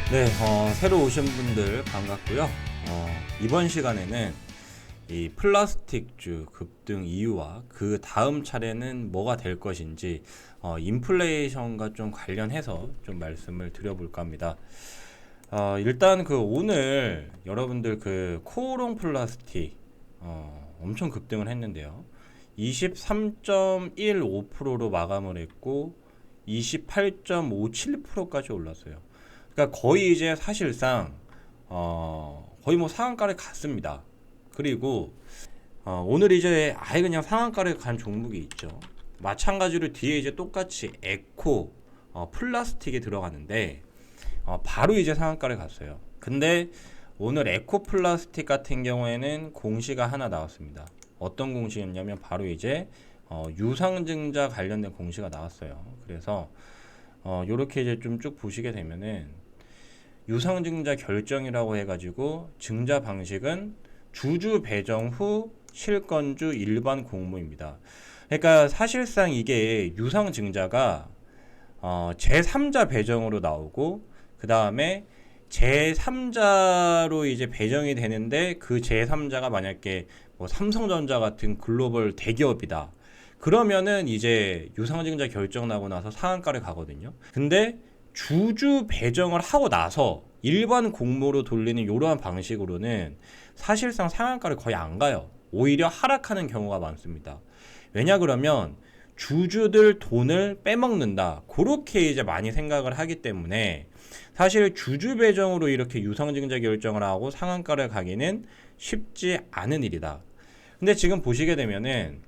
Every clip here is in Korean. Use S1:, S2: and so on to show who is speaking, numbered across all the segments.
S1: 네, 새로 오신 분들 반갑고요. 이번 시간에는 이 플라스틱주 급등 이유와 그 다음 차례는 뭐가 될 것인지 인플레이션과 좀 관련해서 좀 말씀을 드려볼까 합니다. 일단 그 오늘 여러분들 그 코오롱 플라스틱 엄청 급등을 했는데요. 23.15%로 마감을 했고 28.57%까지 올랐어요. 그러니까 거의 이제 사실상 거의 뭐 상한가를 갔습니다. 그리고 오늘 이제 아예 그냥 상한가를 간 종목이 있죠. 마찬가지로 뒤에 이제 똑같이 에코 플라스틱이 들어가는데 바로 이제 상한가를 갔어요. 근데 오늘 에코 플라스틱 같은 경우에는 공시가 하나 나왔습니다. 어떤 공시였냐면 바로 이제 유상증자 관련된 공시가 나왔어요. 그래서 요렇게 이제 좀 쭉 보시게 되면은 유상증자 결정이라고 해가지고 증자 방식은 주주 배정 후 실건주 일반 공모입니다. 그러니까 사실상 이게 유상증자가 제3자 배정으로 나오고 그 다음에 제3자로 이제 배정이 되는데 그 제3자가 만약에 뭐 삼성전자 같은 글로벌 대기업이다. 그러면은 이제 유상증자 결정 나고 나서 상한가를 가거든요. 근데 주주 배정을 하고 나서 일반 공모로 돌리는 이러한 방식으로는 사실상 상한가를 거의 안 가요. 오히려 하락하는 경우가 많습니다. 왜냐 그러면 주주들 돈을 빼먹는다. 그렇게 이제 많이 생각을 하기 때문에 사실 주주 배정으로 이렇게 유상증자 결정을 하고 상한가를 가기는 쉽지 않은 일이다. 근데 지금 보시게 되면은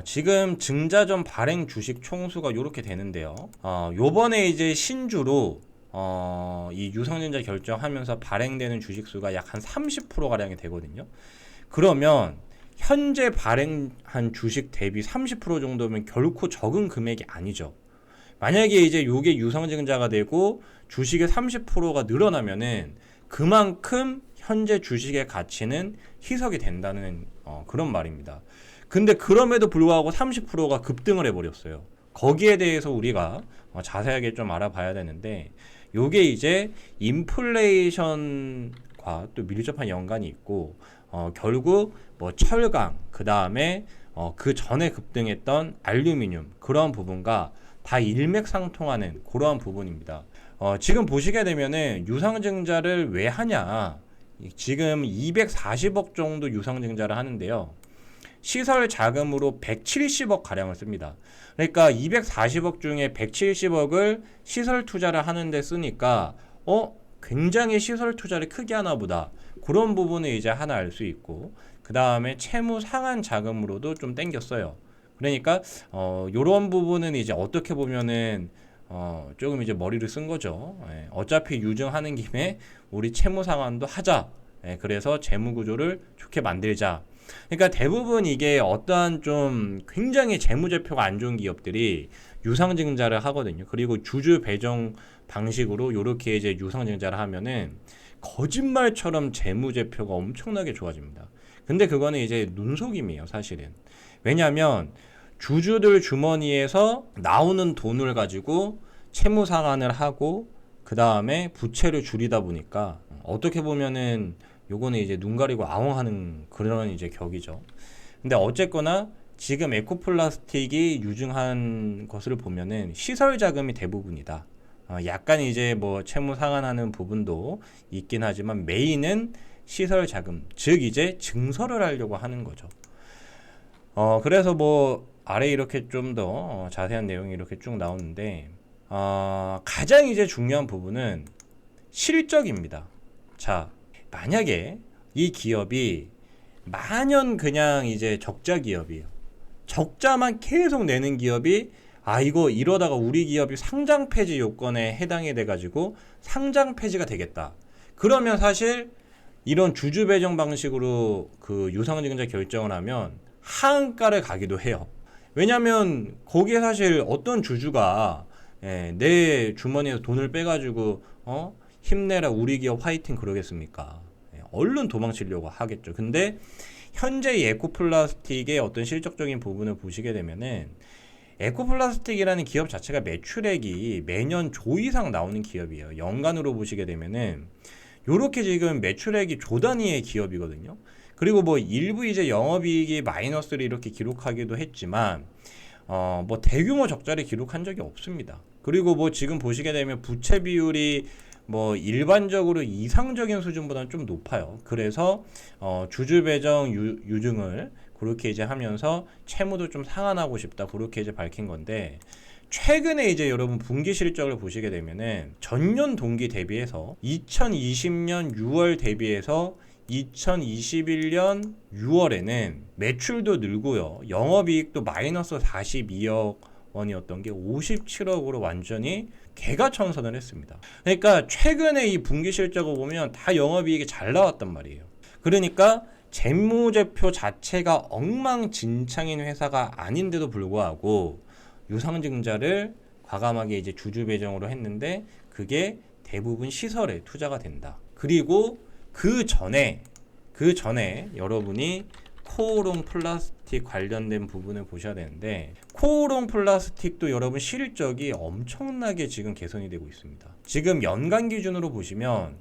S1: 지금 증자전 발행 주식 총수가 이렇게 되는데요. 요번에 이제 신주로 이 유상증자 결정하면서 발행되는 주식 수가 약 한 30% 가량이 되거든요. 그러면 현재 발행한 주식 대비 30% 정도면 결코 적은 금액이 아니죠. 만약에 이제 요게 유상증자가 되고 주식의 30%가 늘어나면은 그만큼 현재 주식의 가치는 희석이 된다는 그런 말입니다. 근데 그럼에도 불구하고 30%가 급등을 해버렸어요. 거기에 대해서 우리가 자세하게 좀 알아봐야 되는데 요게 이제 인플레이션과 또 밀접한 연관이 있고 결국 뭐 철강 그 다음에 그 전에 급등했던 알루미늄 그런 부분과 다 일맥상통하는 그러한 부분입니다. 지금 보시게 되면은 유상증자를 왜 하냐, 지금 240억 정도 유상증자를 하는데요. 시설 자금으로 170억 가량을 씁니다. 그러니까 240억 중에 170억을 시설 투자를 하는데 쓰니까 굉장히 시설 투자를 크게 하나 보다. 그런 부분을 이제 하나 알 수 있고, 그 다음에 채무 상환 자금으로도 좀 땡겼어요. 그러니까 요런 부분은 이제 어떻게 보면은 조금 이제 머리를 쓴 거죠. 어차피 유증하는 김에 우리 채무 상환도 하자. 그래서 재무 구조를 좋게 만들자. 그러니까 대부분 이게 어떠한 좀 굉장히 재무제표가 안 좋은 기업들이 유상증자를 하거든요. 그리고 주주 배정 방식으로 요렇게 이제 유상증자를 하면은 거짓말처럼 재무제표가 엄청나게 좋아집니다. 근데 그거는 이제 눈속임이에요, 사실은. 왜냐하면 주주들 주머니에서 나오는 돈을 가지고 채무 상환을 하고 그 다음에 부채를 줄이다 보니까 어떻게 보면은 요거는 이제 눈 가리고 아웅하는 그런 이제 격이죠. 근데 어쨌거나 지금 에코플라스틱이 유증한 것을 보면은 시설 자금이 대부분이다. 약간 이제 뭐 채무 상환하는 부분도 있긴 하지만 메인은 시설 자금, 즉 이제 증설을 하려고 하는 거죠. 그래서 뭐 아래 이렇게 좀 더 자세한 내용이 이렇게 쭉 나오는데 가장 이제 중요한 부분은 실적입니다. 자, 만약에 이 기업이 만연 그냥 이제 적자 기업이에요. 적자만 계속 내는 기업이 이거 이러다가 우리 기업이 상장 폐지 요건에 해당이 돼가지고 상장 폐지가 되겠다. 그러면 사실 이런 주주 배정 방식으로 그 유상증자 결정을 하면 하한가를 가기도 해요. 왜냐면 거기에 사실 어떤 주주가 내 주머니에서 돈을 빼가지고 힘내라 우리 기업 화이팅 그러겠습니까? 얼른 도망치려고 하겠죠. 근데 현재 에코플라스틱의 어떤 실적적인 부분을 보시게 되면은 에코플라스틱이라는 기업 자체가 매출액이 매년 조 이상 나오는 기업이에요. 연간으로 보시게 되면은 요렇게 지금 매출액이 조 단위의 기업이거든요. 그리고 뭐 일부 이제 영업이익이 마이너스를 이렇게 기록하기도 했지만 뭐 대규모 적자를 기록한 적이 없습니다. 그리고 뭐 지금 보시게 되면 부채 비율이 뭐 일반적으로 이상적인 수준보다는 좀 높아요. 그래서 주주 배정 유증을 그렇게 이제 하면서 채무도 좀 상환하고 싶다 그렇게 이제 밝힌 건데, 최근에 이제 여러분 분기 실적을 보시게 되면은 전년 동기 대비해서 2020년 6월 대비해서 2021년 6월에는 매출도 늘고요. 영업이익도 마이너스 42억 원이었던 게 57억으로 완전히 개가천선을 했습니다. 그러니까 최근에 이 분기 실적을 보면 다 영업이익이 잘 나왔단 말이에요. 그러니까 재무제표 자체가 엉망진창인 회사가 아닌데도 불구하고 유상증자를 과감하게 이제 주주 배정으로 했는데 그게 대부분 시설에 투자가 된다. 그리고 그 전에 여러분이 코오롱 플라스틱 관련된 부분을 보셔야 되는데, 코오롱 플라스틱도 여러분 실적이 엄청나게 지금 개선이 되고 있습니다. 지금 연간 기준으로 보시면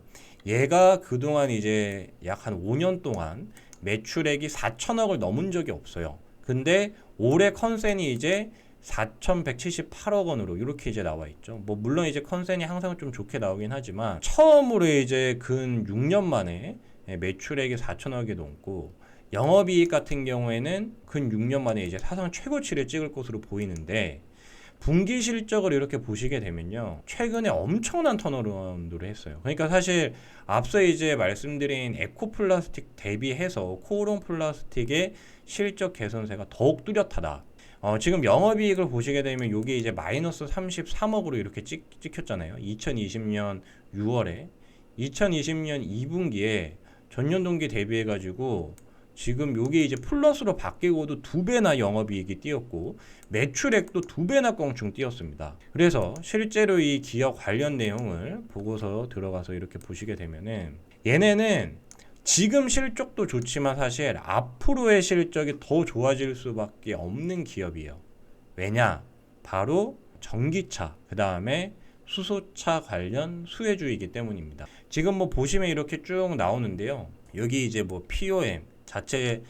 S1: 얘가 그동안 이제 약 한 5년 동안 매출액이 4천억을 넘은 적이 없어요. 근데 올해 컨센이 이제 4,178억 원으로 이렇게 이제 나와 있죠. 뭐 물론 이제 컨센이 항상 좀 좋게 나오긴 하지만 처음으로 이제 근 6년 만에 매출액이 4천억이 넘고 영업이익 같은 경우에는 근 6년 만에 이제 사상 최고치를 찍을 것으로 보이는데, 분기 실적을 이렇게 보시게 되면요, 최근에 엄청난 턴어라운드를 했어요. 그러니까 사실 앞서 이제 말씀드린 에코플라스틱 대비해서 코오롱 플라스틱의 실적 개선세가 더욱 뚜렷하다. 지금 영업이익을 보시게 되면 요게 이제 마이너스 33억으로 이렇게 찍혔잖아요. 2020년 6월에 2020년 2분기에 전년 동기 대비해 가지고 지금 요게 이제 플러스로 바뀌고도 2배나 영업이익이 뛰었고 매출액도 2배나 껑충 뛰었습니다. 그래서 실제로 이 기업 관련 내용을 보고서 들어가서 이렇게 보시게 되면은 얘네는 지금 실적도 좋지만 사실 앞으로의 실적이 더 좋아질 수밖에 없는 기업이에요. 왜냐? 바로 전기차, 그 다음에 수소차 관련 수혜주이기 때문입니다. 지금 뭐 보시면 이렇게 쭉 나오는데요. 여기 이제 뭐 POM 자체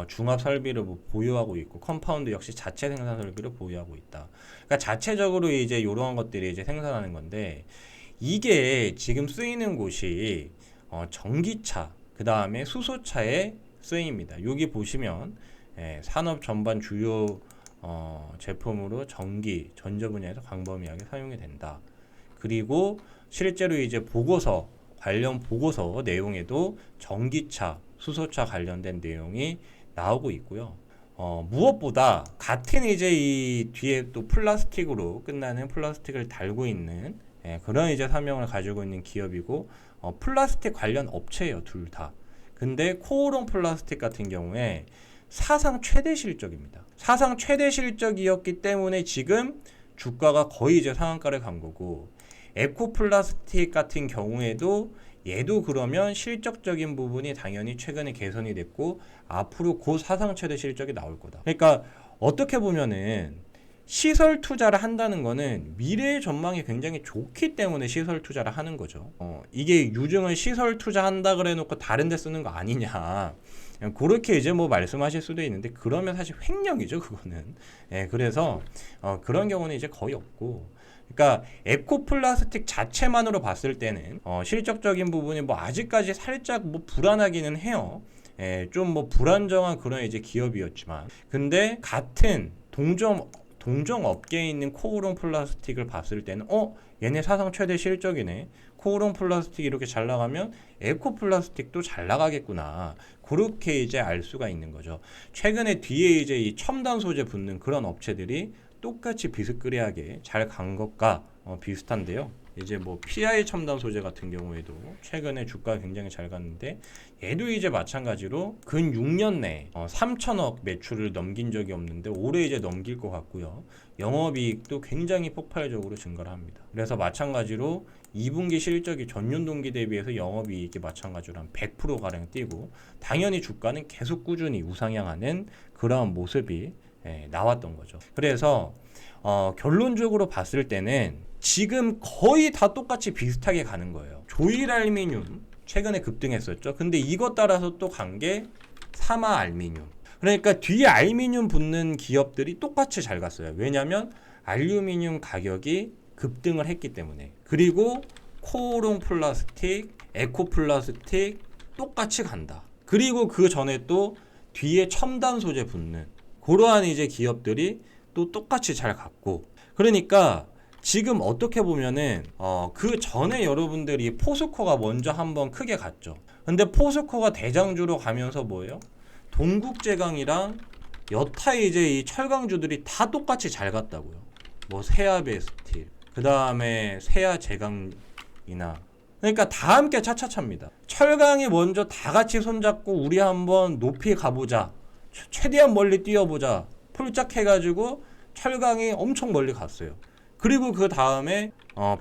S1: 중합 설비를 뭐 보유하고 있고, 컴파운드 역시 자체 생산 설비를 보유하고 있다. 그러니까 자체적으로 이제 이러한 것들이 이제 생산하는 건데, 이게 지금 쓰이는 곳이 전기차, 그 다음에 수소차에 쓰입니다. 여기 보시면 산업 전반 주요 제품으로 전기, 전자 분야에서 광범위하게 사용이 된다. 그리고 실제로 이제 보고서, 관련 보고서 내용에도 전기차, 수소차 관련된 내용이 나오고 있고요. 무엇보다 같은 이제 이 뒤에 또 플라스틱으로 끝나는 플라스틱을 달고 있는 그런 이제 사명을 가지고 있는 기업이고, 플라스틱 관련 업체예요, 둘 다. 근데 코오롱 플라스틱 같은 경우에 사상 최대 실적입니다. 사상 최대 실적이었기 때문에 지금 주가가 거의 이제 상한가를 간 거고, 에코플라스틱 같은 경우에도 얘도 그러면 실적적인 부분이 당연히 최근에 개선이 됐고 앞으로 곧 사상 최대 실적이 나올 거다. 그러니까 어떻게 보면은 시설 투자를 한다는 거는 미래의 전망이 굉장히 좋기 때문에 시설 투자를 하는 거죠. 이게 유증을 시설 투자한다 그래 놓고 다른 데 쓰는 거 아니냐, 그렇게 이제 뭐 말씀하실 수도 있는데, 그러면 사실 횡령이죠, 그거는. 그래서 그런 경우는 이제 거의 없고, 그러니까 에코플라스틱 자체만으로 봤을 때는 실적적인 부분이 뭐 아직까지 살짝 뭐 불안하기는 해요. 좀 뭐 불안정한 그런 이제 기업이었지만, 근데 같은 동종 업계에 있는 코오롱 플라스틱을 봤을 때는 얘네 사상 최대 실적이네. 코오롱 플라스틱이 이렇게 잘 나가면 에코 플라스틱도 잘 나가겠구나. 그렇게 이제 알 수가 있는 거죠. 최근에 뒤에 이제 이 첨단 소재 붙는 그런 업체들이 똑같이 비스크리하게 잘 간 것과 비슷한데요. 이제 뭐 PI 첨단 소재 같은 경우에도 최근에 주가가 굉장히 잘 갔는데, 얘도 이제 마찬가지로 근 6년 내에 3천억 매출을 넘긴 적이 없는데 올해 이제 넘길 것 같고요. 영업이익도 굉장히 폭발적으로 증가를 합니다. 그래서 마찬가지로 2분기 실적이 전년 동기 대비해서 영업이익이 마찬가지로 한 100%가량 뛰고, 당연히 주가는 계속 꾸준히 우상향하는 그런 모습이 나왔던 거죠. 그래서 결론적으로 봤을 때는 지금 거의 다 똑같이 비슷하게 가는 거예요. 조일알미늄 최근에 급등했었죠. 근데 이것 따라서 또 간 게 사마알미늄. 그러니까 뒤에 알미늄 붙는 기업들이 똑같이 잘 갔어요. 왜냐하면 알루미늄 가격이 급등을 했기 때문에. 그리고 코오롱 플라스틱, 에코 플라스틱 똑같이 간다. 그리고 그 전에 또 뒤에 첨단 소재 붙는 그러한 이제 기업들이 또 똑같이 잘 갔고. 그러니까 지금 어떻게 보면은 그 전에 여러분들이 포스코가 먼저 한번 크게 갔죠. 근데 포스코가 대장주로 가면서 뭐예요? 동국제강이랑 여타 이제 이 철강주들이 다 똑같이 잘 갔다고요. 뭐 세아베스틸, 그 다음에 세아제강이나, 그러니까 다 함께 차차차입니다. 철강이 먼저 다 같이 손잡고 우리 한번 높이 가보자, 최대한 멀리 뛰어보자, 폴짝해가지고 철강이 엄청 멀리 갔어요. 그리고 그 다음에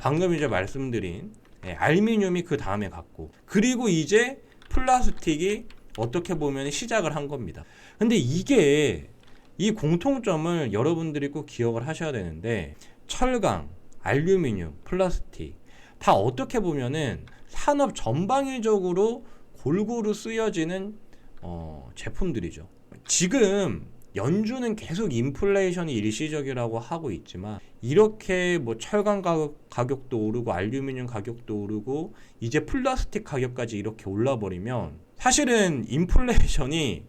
S1: 방금 이제 말씀드린 알미늄이 그 다음에 갔고, 그리고 이제 플라스틱이 어떻게 보면 시작을 한 겁니다. 근데 이게 이 공통점을 여러분들이 꼭 기억을 하셔야 되는데, 철강, 알루미늄, 플라스틱 다 어떻게 보면은 산업 전방위적으로 골고루 쓰여지는 제품들이죠. 지금 연준은 계속 인플레이션이 일시적이라고 하고 있지만, 이렇게 뭐 철강 가격도 오르고 알루미늄 가격도 오르고 이제 플라스틱 가격까지 이렇게 올라버리면 사실은 인플레이션이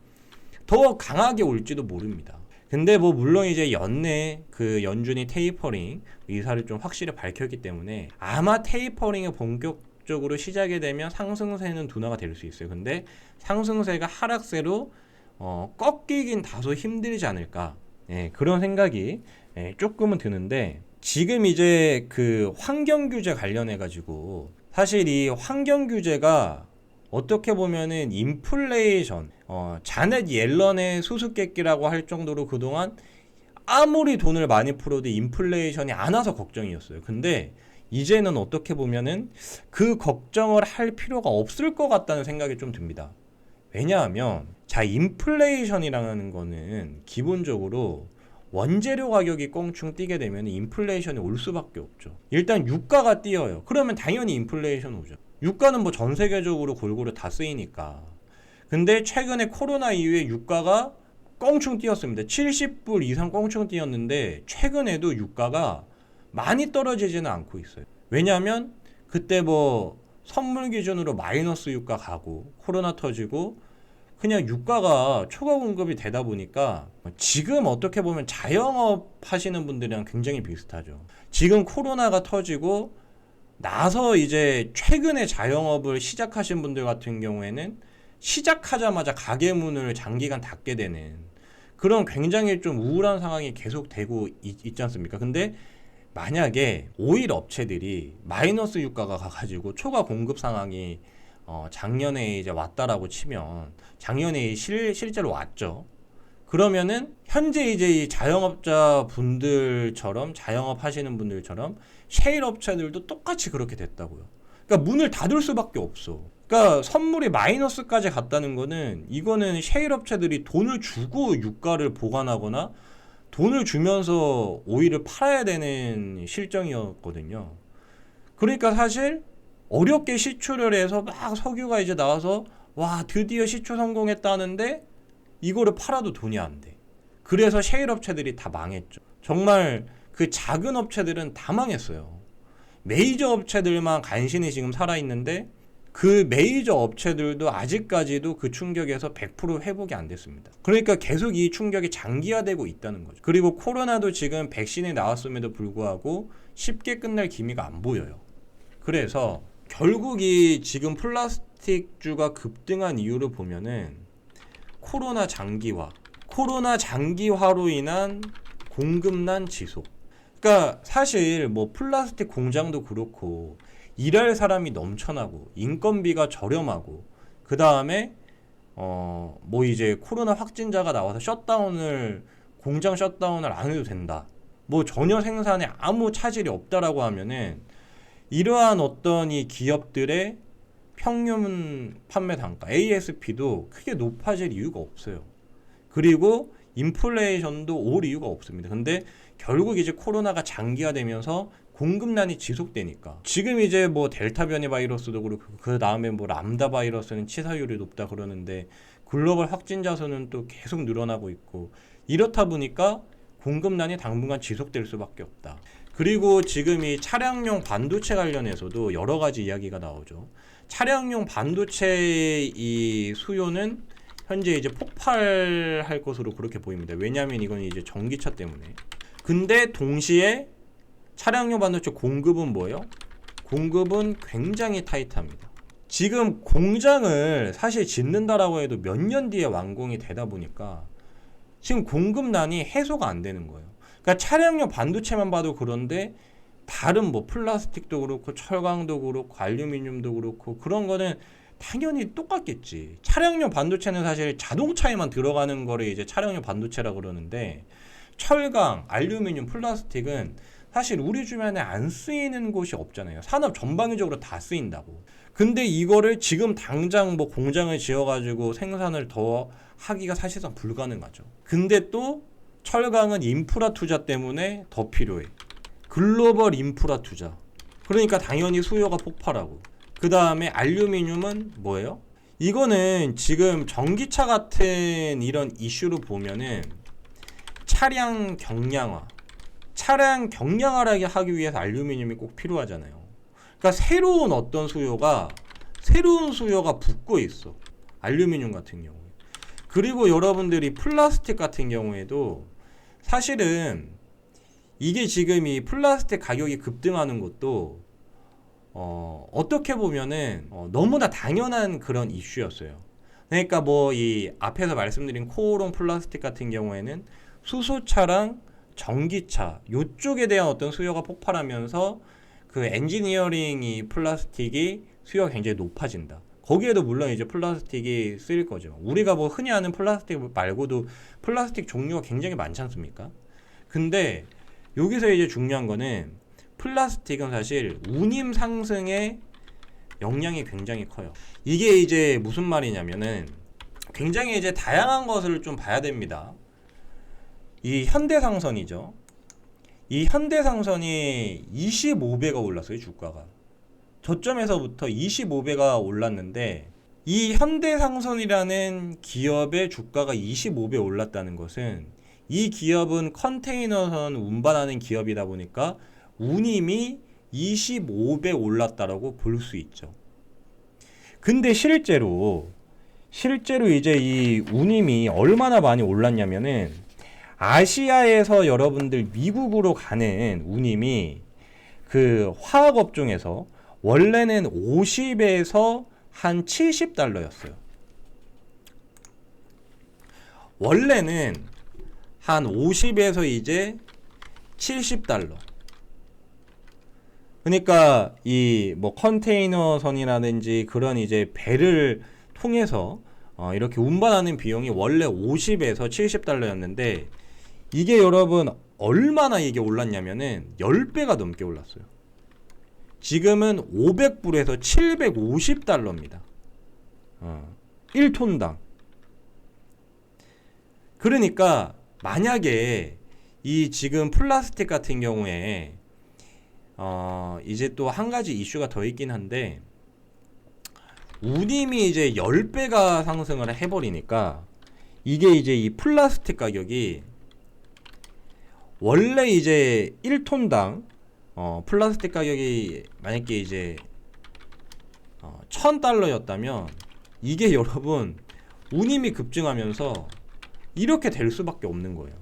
S1: 더 강하게 올지도 모릅니다. 근데 뭐 물론 이제 연내 그 연준이 테이퍼링 의사를 좀 확실히 밝혔기 때문에 아마 테이퍼링이 본격적으로 시작이 되면 상승세는 둔화가 될 수 있어요. 근데 상승세가 하락세로 꺾이긴 다소 힘들지 않을까, 그런 생각이 조금은 드는데, 지금 이제 그 환경 규제 관련해 가지고 사실 이 환경 규제가 어떻게 보면은 인플레이션, 자넷 옐런의 수수께끼라고 할 정도로 그동안 아무리 돈을 많이 풀어도 인플레이션이 안 와서 걱정이었어요. 근데 이제는 어떻게 보면은 그 걱정을 할 필요가 없을 것 같다는 생각이 좀 듭니다. 왜냐하면 자, 인플레이션이라는 거는 기본적으로 원재료 가격이 껑충 뛰게 되면 인플레이션이 올 수밖에 없죠. 일단 유가가 뛰어요. 그러면 당연히 인플레이션 오죠. 유가는 뭐 전 세계적으로 골고루 다 쓰이니까. 근데 최근에 코로나 이후에 유가가 껑충 뛰었습니다. 70불 이상 껑충 뛰었는데 최근에도 유가가 많이 떨어지지는 않고 있어요. 왜냐하면 그때 뭐 선물 기준으로 마이너스 유가 가고 코로나 터지고 그냥 유가가 초과 공급이 되다 보니까 지금 어떻게 보면 자영업 하시는 분들이랑 굉장히 비슷하죠. 지금 코로나가 터지고 나서 이제 최근에 자영업을 시작하신 분들 같은 경우에는 시작하자마자 가게 문을 장기간 닫게 되는 그런 굉장히 좀 우울한 상황이 계속 되고 있지 않습니까? 근데 만약에 오일 업체들이 마이너스 유가가 가가지고 초과 공급 상황이 작년에 이제 왔다라고 치면, 작년에 실제로 왔죠. 그러면은 현재 이제 이 자영업자 분들처럼, 자영업 하시는 분들처럼 셰일 업체들도 똑같이 그렇게 됐다고요. 그러니까 문을 닫을 수밖에 없어. 그러니까 선물이 마이너스까지 갔다는 거는, 이거는 셰일 업체들이 돈을 주고 유가를 보관하거나 돈을 주면서 오일을 팔아야 되는 실정이었거든요. 그러니까 사실 어렵게 시추를 해서 막 석유가 이제 나와서 와 드디어 시추 성공했다는데 이거를 팔아도 돈이 안 돼. 그래서 셰일 업체들이 다 망했죠. 정말 그 작은 업체들은 다 망했어요. 메이저 업체들만 간신히 지금 살아있는데 그 메이저 업체들도 아직까지도 그 충격에서 100% 회복이 안 됐습니다. 그러니까 계속 이 충격이 장기화되고 있다는 거죠. 그리고 코로나도 지금 백신이 나왔음에도 불구하고 쉽게 끝날 기미가 안 보여요. 그래서 결국 이 지금 플라스틱주가 급등한 이유를 보면은 코로나 장기화로 인한 공급난 지속. 그러니까 사실 뭐 플라스틱 공장도 그렇고 일할 사람이 넘쳐나고 인건비가 저렴하고 그 다음에 뭐 이제 코로나 확진자가 나와서 공장 셧다운을 안 해도 된다. 뭐 전혀 생산에 아무 차질이 없다라고 하면은 이러한 어떤 이 기업들의 평균 판매 단가 ASP도 크게 높아질 이유가 없어요. 그리고 인플레이션도 올 이유가 없습니다. 근데 결국 이제 코로나가 장기화되면서 공급난이 지속되니까 지금 이제 뭐 델타 변이 바이러스도 그렇고 그 다음에 뭐 람다 바이러스는 치사율이 높다 그러는데 글로벌 확진자 수는 또 계속 늘어나고 있고 이렇다 보니까 공급난이 당분간 지속될 수밖에 없다. 그리고 지금 이 차량용 반도체 관련해서도 여러 가지 이야기가 나오죠. 차량용 반도체 이 수요는 현재 이제 폭발할 것으로 그렇게 보입니다. 왜냐하면 이건 이제 전기차 때문에. 근데 동시에 차량용 반도체 공급은 뭐예요? 공급은 굉장히 타이트합니다. 지금 공장을 사실 짓는다라고 해도 몇 년 뒤에 완공이 되다 보니까 지금 공급난이 해소가 안 되는 거예요. 그러니까 차량용 반도체만 봐도 그런데 다른 뭐 플라스틱도 그렇고 철강도 그렇고 알루미늄도 그렇고 그런 거는 당연히 똑같겠지. 차량용 반도체는 사실 자동차에만 들어가는 거를 이제 차량용 반도체라 그러는데 철강, 알루미늄, 플라스틱은 사실 우리 주변에 안 쓰이는 곳이 없잖아요. 산업 전방위적으로 다 쓰인다고. 근데 이거를 지금 당장 뭐 공장을 지어가지고 생산을 더 하기가 사실상 불가능하죠. 근데 또 철강은 인프라 투자 때문에 더 필요해. 글로벌 인프라 투자. 그러니까 당연히 수요가 폭발하고. 그 다음에 알루미늄은 뭐예요? 이거는 지금 전기차 같은 이런 이슈로 보면은 차량 경량화. 차량 경량화를 하기 위해서 알루미늄이 꼭 필요하잖아요. 그러니까 새로운 수요가 붙고 있어. 알루미늄 같은 경우에. 그리고 여러분들이 플라스틱 같은 경우에도 사실은 이게 지금 이 플라스틱 가격이 급등하는 것도 어떻게 보면은 너무나 당연한 그런 이슈였어요. 그러니까 뭐 이 앞에서 말씀드린 코오롱 플라스틱 같은 경우에는 수소차랑 전기차 요쪽에 대한 어떤 수요가 폭발하면서 그 엔지니어링 이 플라스틱이 수요가 굉장히 높아진다. 거기에도 물론 이제 플라스틱이 쓰일 거죠. 우리가 뭐 흔히 아는 플라스틱 말고도 플라스틱 종류가 굉장히 많지 않습니까? 근데 여기서 이제 중요한 거는 플라스틱은 사실 운임 상승에 영향이 굉장히 커요. 이게 이제 무슨 말이냐면은 굉장히 이제 다양한 것을 좀 봐야 됩니다. 이 현대상선이죠. 이 현대상선이 25배가 올랐어요, 주가가. 저점에서부터 25배가 올랐는데 이 현대상선이라는 기업의 주가가 25배 올랐다는 것은 이 기업은 컨테이너선 운반하는 기업이다 보니까 운임이 25배 올랐다라고 볼 수 있죠. 근데 실제로 이제 이 운임이 얼마나 많이 올랐냐면은 아시아에서 여러분들 미국으로 가는 운임이 그 화학 업종에서 원래는 50에서 한 70달러였어요. 원래는 한 50에서 이제 70달러. 그러니까 이 뭐 컨테이너선이라든지 그런 이제 배를 통해서 이렇게 운반하는 비용이 원래 50에서 70달러였는데 이게 여러분 얼마나 이게 올랐냐면은 10배가 넘게 올랐어요. 지금은 500불에서 750달러입니다. 1톤당. 그러니까 만약에 이 지금 플라스틱 같은 경우에 이제 또 한 가지 이슈가 더 있긴 한데 운임이 이제 10배가 상승을 해버리니까 이게 이제 이 플라스틱 가격이 원래 이제 1톤당 플라스틱 가격이 만약에 이제 1000달러였다면 이게 여러분 운임이 급증하면서 이렇게 될 수밖에 없는 거예요.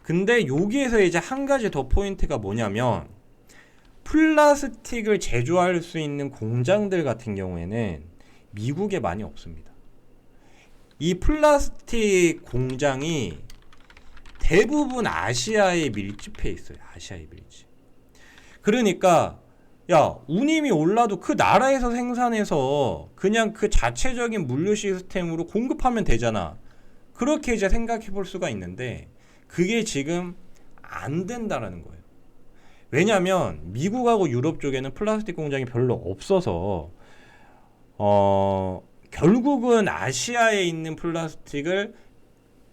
S1: 근데 여기에서 이제 한 가지 더 포인트가 뭐냐면 플라스틱을 제조할 수 있는 공장들 같은 경우에는 미국에 많이 없습니다. 이 플라스틱 공장이 대부분 아시아에 밀집해 있어요. 아시아에 밀집. 그러니까 야 운임이 올라도 그 나라에서 생산해서 그냥 그 자체적인 물류 시스템으로 공급하면 되잖아. 그렇게 이제 생각해 볼 수가 있는데 그게 지금 안 된다라는 거예요. 왜냐하면 미국하고 유럽 쪽에는 플라스틱 공장이 별로 없어서 결국은 아시아에 있는 플라스틱을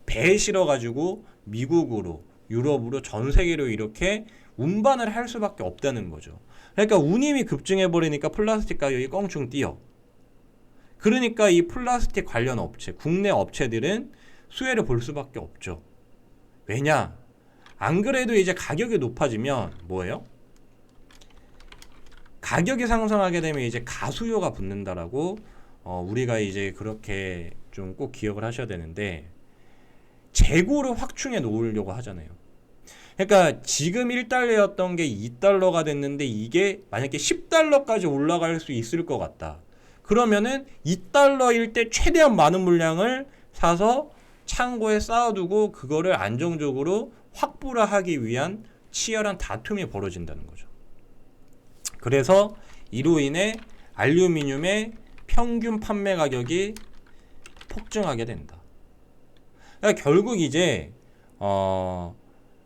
S1: 배에 실어 가지고 미국으로 유럽으로 전 세계로 이렇게 운반을 할 수밖에 없다는 거죠. 그러니까 운임이 급증해 버리니까 플라스틱 가격이 껑충 뛰어. 그러니까 이 플라스틱 관련 업체, 국내 업체들은 수혜를 볼 수밖에 없죠. 왜냐? 안 그래도 이제 가격이 높아지면 뭐예요? 가격이 상승하게 되면 이제 가수요가 붙는다라고 우리가 이제 그렇게 좀 꼭 기억을 하셔야 되는데, 재고를 확충해 놓으려고 하잖아요. 그러니까 지금 1달러였던 게 2달러가 됐는데 이게 만약에 10달러까지 올라갈 수 있을 것 같다. 그러면은 2달러일 때 최대한 많은 물량을 사서 창고에 쌓아두고 그거를 안정적으로 확보를 하기 위한 치열한 다툼이 벌어진다는 거죠. 그래서 이로 인해 알루미늄의 평균 판매 가격이 폭증하게 된다. 그러니까 결국 이제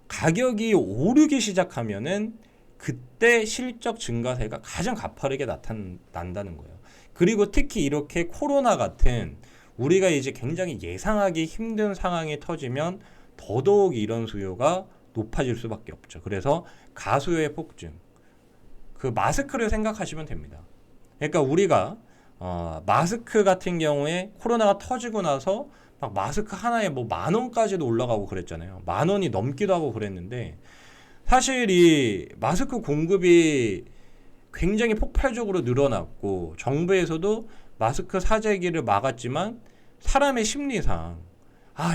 S1: 가격이 오르기 시작하면은 그때 실적 증가세가 가장 가파르게 나타난다는 거예요. 그리고 특히 이렇게 코로나 같은 우리가 이제 굉장히 예상하기 힘든 상황이 터지면 더더욱 이런 수요가 높아질 수밖에 없죠. 그래서 가수요의 폭증. 그 마스크를 생각하시면 됩니다. 그러니까 우리가 마스크 같은 경우에 코로나가 터지고 나서 막 마스크 하나에 뭐 10,000원까지도 올라가고 그랬잖아요. 10,000원이 넘기도 하고 그랬는데, 사실 이 마스크 공급이 굉장히 폭발적으로 늘어났고 정부에서도 마스크 사재기를 막았지만 사람의 심리상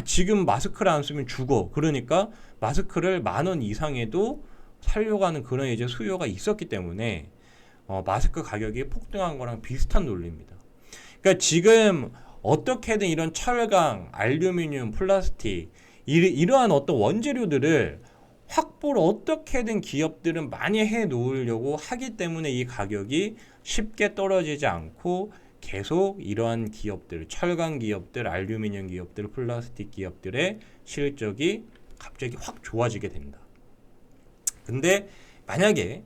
S1: 지금 마스크를 안 쓰면 죽어. 그러니까 마스크를 10,000원 이상에도 살려고 하는 그런 이제 수요가 있었기 때문에 마스크 가격이 폭등한 거랑 비슷한 논리입니다. 그러니까 지금 어떻게든 이런 철강, 알루미늄, 플라스틱 이러한 어떤 원재료들을 확보를 어떻게든 기업들은 많이 해 놓으려고 하기 때문에 이 가격이 쉽게 떨어지지 않고 계속 이러한 기업들, 철강 기업들, 알루미늄 기업들, 플라스틱 기업들의 실적이 갑자기 확 좋아지게 된다. 근데 만약에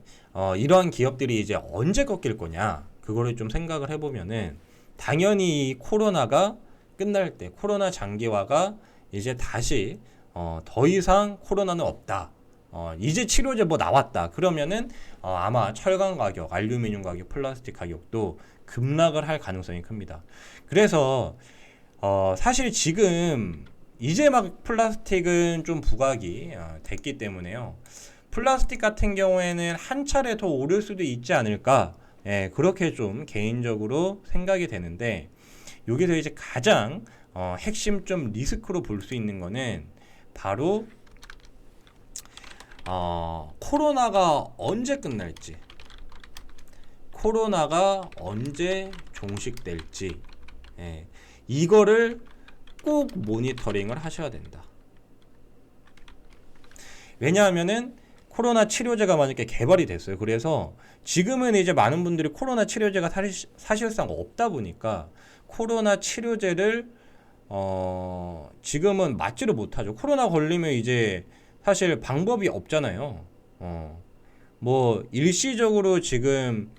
S1: 이러한 기업들이 이제 언제 꺾일 거냐, 그거를 좀 생각을 해보면은 당연히 이 코로나가 끝날 때, 코로나 장기화가 이제 다시 더 이상 코로나는 없다. 이제 치료제 뭐 나왔다. 그러면은 아마 철강 가격, 알루미늄 가격, 플라스틱 가격도 급락을 할 가능성이 큽니다. 그래서 사실 지금 이제 막 플라스틱은 좀 부각이 됐기 때문에요. 플라스틱 같은 경우에는 한 차례 더 오를 수도 있지 않을까. 예, 그렇게 좀 개인적으로 생각이 되는데, 여기서 이제 가장 핵심 좀 리스크로 볼 수 있는 거는 바로 코로나가 언제 끝날지, 코로나가 언제 종식될지, 예, 이거를 꼭 모니터링을 하셔야 된다. 왜냐하면은 코로나 치료제가 만약에 개발이 됐어요. 그래서 지금은 이제 많은 분들이 코로나 치료제가 사실상 없다 보니까 코로나 치료제를 지금은 맞지를 못하죠. 코로나 걸리면 이제 사실 방법이 없잖아요. 뭐 일시적으로 지금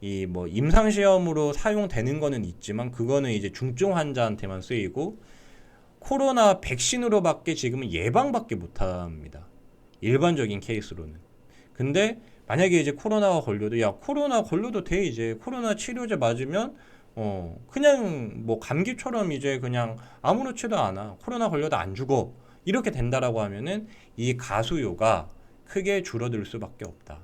S1: 이 뭐 임상 시험으로 사용되는 거는 있지만 그거는 이제 중증 환자한테만 쓰이고, 코로나 백신으로밖에 지금은 예방밖에 못합니다. 일반적인 케이스로는. 근데 만약에 이제 코로나가 걸려도 코로나 걸려도 돼, 이제 코로나 치료제 맞으면 그냥 뭐 감기처럼 이제 그냥 아무렇지도 않아, 코로나 걸려도 안 죽어, 이렇게 된다라고 하면은 이 가수요가 크게 줄어들 수밖에 없다.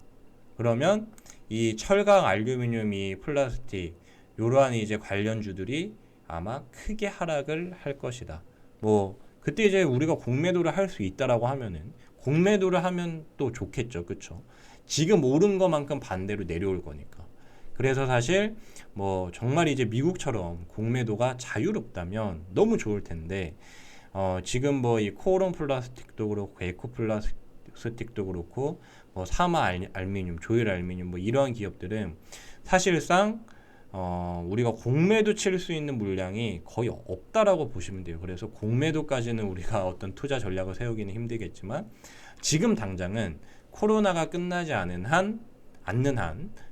S1: 그러면 이 철강, 알루미늄, 플라스틱 이러한 이제 관련주들이 아마 크게 하락을 할 것이다. 뭐 그때 이제 우리가 공매도를 할 수 있다라고 하면은, 공매도를 하면 또 좋겠죠, 그쵸? 지금 오른 것만큼 반대로 내려올 거니까. 그래서 사실 뭐 정말 이제 미국처럼 공매도가 자유롭다면 너무 좋을 텐데, 지금 뭐 이 코오롱 플라스틱도 그렇고 에코 플라스틱도 그렇고 뭐 사마 알미늄, 조일 알미늄 뭐 이러한 기업들은 사실상 우리가 공매도 칠 수 있는 물량이 거의 없다라고 보시면 돼요. 그래서 공매도까지는 우리가 어떤 투자 전략을 세우기는 힘들겠지만, 지금 당장은 코로나가 끝나지 않는 한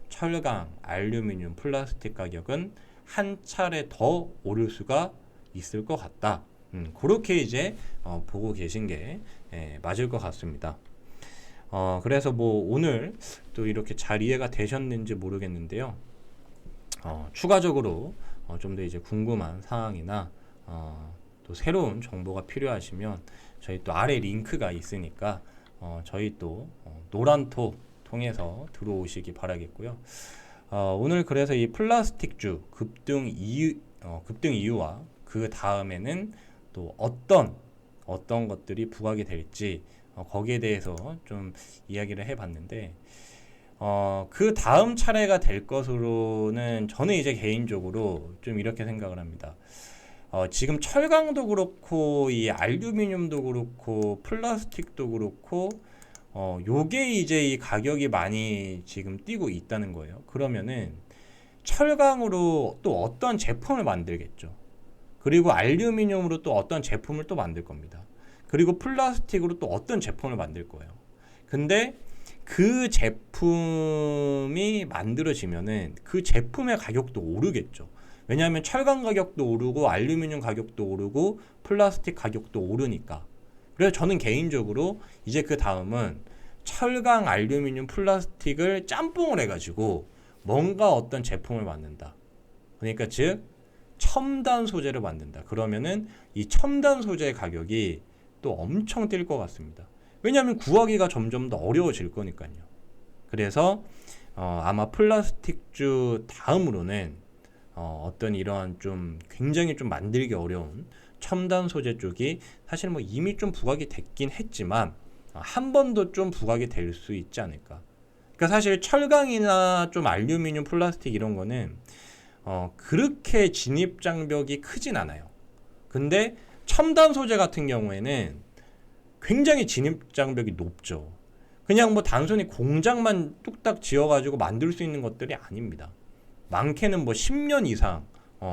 S1: 철강, 알루미늄, 플라스틱 가격은 한 차례 더 오를 수가 있을 것 같다. 그렇게 이제 보고 계신 게 맞을 것 같습니다. 그래서 뭐 오늘 또 이렇게 잘 이해가 되셨는지 모르겠는데요. 추가적으로 좀 더 이제 궁금한 사항이나 또 새로운 정보가 필요하시면 저희 또 아래 링크가 있으니까 저희 또 노란톡 통해서 들어오시기 바라겠고요. 오늘 그래서 이 플라스틱주 급등 이유와 그 다음에는 또 어떤 것들이 부각이 될지 거기에 대해서 좀 이야기를 해봤는데 그 다음 차례가 될 것으로는 저는 이제 개인적으로 좀 이렇게 생각을 합니다. 지금 철강도 그렇고 이 알루미늄도 그렇고 플라스틱도 그렇고 요게 이제 이 가격이 많이 지금 뛰고 있다는 거예요. 그러면은 철강으로 또 어떤 제품을 만들겠죠. 그리고 알루미늄으로 또 어떤 제품을 또 만들 겁니다. 그리고 플라스틱으로 또 어떤 제품을 만들 거예요. 근데 그 제품이 만들어지면은 그 제품의 가격도 오르겠죠. 왜냐하면 철강 가격도 오르고 알루미늄 가격도 오르고 플라스틱 가격도 오르니까. 그래서 저는 개인적으로 이제 그 다음은 철강, 알루미늄, 플라스틱을 짬뽕을 해가지고 뭔가 어떤 제품을 만든다. 그러니까 즉 첨단 소재를 만든다. 그러면은 이 첨단 소재의 가격이 또 엄청 뛸 것 같습니다. 왜냐하면 구하기가 점점 더 어려워질 거니까요. 그래서 아마 플라스틱주 다음으로는 어떤 이러한 좀 굉장히 좀 만들기 어려운 첨단 소재 쪽이 사실 뭐 이미 좀 부각이 됐긴 했지만 한 번 더 좀 부각이 될 수 있지 않을까. 그러니까 사실 철강이나 좀 알루미늄, 플라스틱 이런 거는 그렇게 진입 장벽이 크진 않아요. 근데 첨단 소재 같은 경우에는 굉장히 진입 장벽이 높죠. 그냥 뭐 단순히 공장만 뚝딱 지어가지고 만들 수 있는 것들이 아닙니다. 많게는 뭐 10년 이상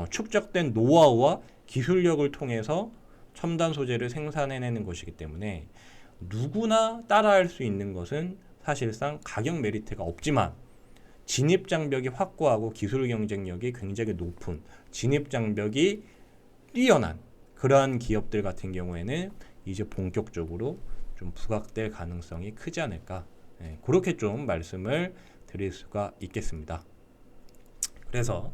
S1: 축적된 노하우와 기술력을 통해서 첨단 소재를 생산해내는 것이기 때문에 누구나 따라할 수 있는 것은 사실상 가격 메리트가 없지만 진입 장벽이 확고하고 기술 경쟁력이 굉장히 높은 진입 장벽이 뛰어난 그러한 기업들 같은 경우에는 이제 본격적으로 좀 부각될 가능성이 크지 않을까, 그렇게 좀 말씀을 드릴 수가 있겠습니다. 그래서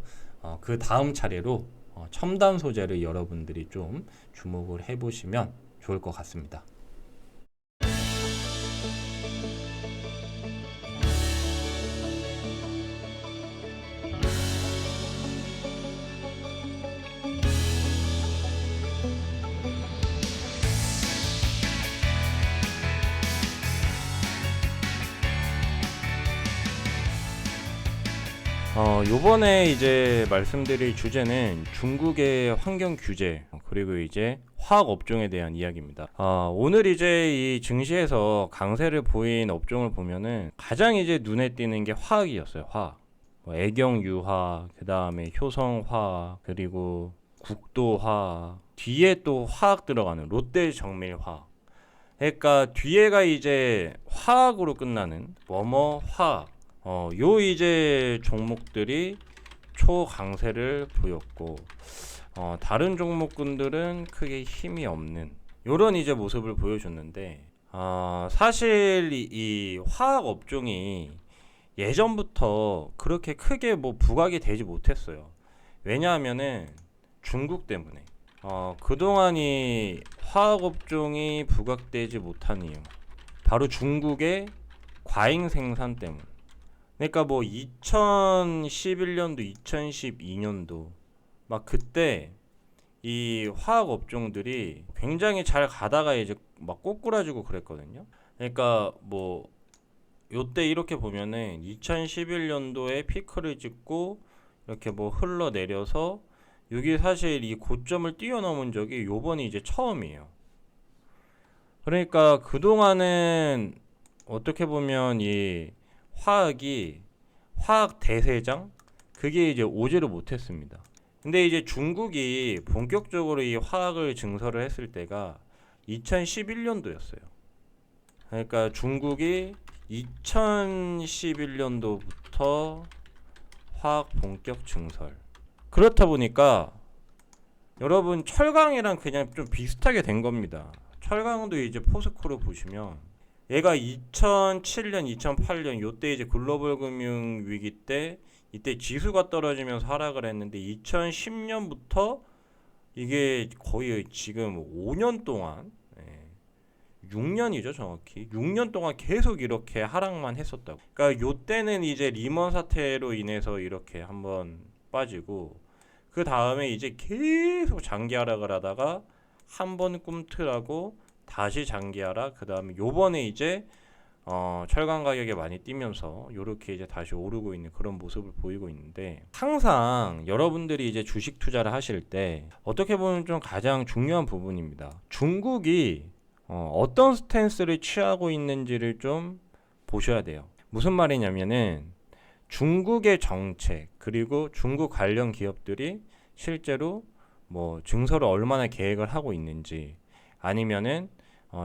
S1: 그 다음 차례로 첨단 소재를 여러분들이 좀 주목을 해보시면 좋을 것 같습니다. 요번에 이제 말씀드릴 주제는 중국의 환경 규제 그리고 이제 화학 업종에 대한 이야기입니다. 오늘 이제 이 증시에서 강세를 보인 업종을 보면은 가장 이제 눈에 띄는 게 화학이었어요. 화학. 뭐 애경유화, 그 다음에 효성화학, 그리고 국도화학, 뒤에 또 화학 들어가는 롯데정밀화학. 그러니까 뒤에가 이제 화학으로 끝나는 뭐뭐 화학. 요 이제 종목들이 초강세를 보였고 다른 종목군들은 크게 힘이 없는 요런 이제 모습을 보여줬는데 사실 이 화학 업종이 예전부터 그렇게 크게 뭐 부각이 되지 못했어요. 왜냐하면은 중국 때문에 그동안 이 화학 업종이 부각되지 못한 이유 바로 중국의 과잉 생산 때문. 그러니까 뭐 2011년도, 2012년도 막 그때 이 화학 업종들이 굉장히 잘 가다가 이제 막 꼬꾸라지고 그랬거든요. 그러니까 뭐 요때 이렇게 보면은 2011년도에 피크를 찍고 이렇게 뭐 흘러내려서 여기 사실 이 고점을 뛰어넘은 적이 요번이 이제 처음이에요. 그러니까 그동안은 어떻게 보면 이 화학 대세장 그게 이제 오지를 못했습니다. 근데 이제 중국이 본격적으로 이 화학을 증설을 했을 때가 2011년도였어요. 그러니까 중국이 2011년도부터 화학 본격 증설. 그렇다 보니까 여러분 철강이랑 그냥 좀 비슷하게 된 겁니다. 철강도 이제 포스코로 보시면 얘가 2007년, 2008년 요때 이제 글로벌 금융 위기 때 이때 지수가 떨어지면서 하락을 했는데 2010년부터 이게 거의 지금 5년 동안 6년이죠 정확히 6년 동안 계속 이렇게 하락만 했었다고. 그러니까 요때는 이제 리먼 사태로 인해서 이렇게 한번 빠지고 그 다음에 이제 계속 장기 하락을 하다가 한 번 꿈틀하고 다시 장기 하락. 그 다음에 요번에 이제 철강 가격이 많이 뛰면서 요렇게 이제 다시 오르고 있는 그런 모습을 보이고 있는데, 항상 여러분들이 이제 주식 투자를 하실 때 어떻게 보면 좀 가장 중요한 부분입니다. 중국이 어떤 스탠스를 취하고 있는지를 좀 보셔야 돼요. 무슨 말이냐면은 중국의 정책 그리고 중국 관련 기업들이 실제로 뭐 증설을 얼마나 계획을 하고 있는지, 아니면은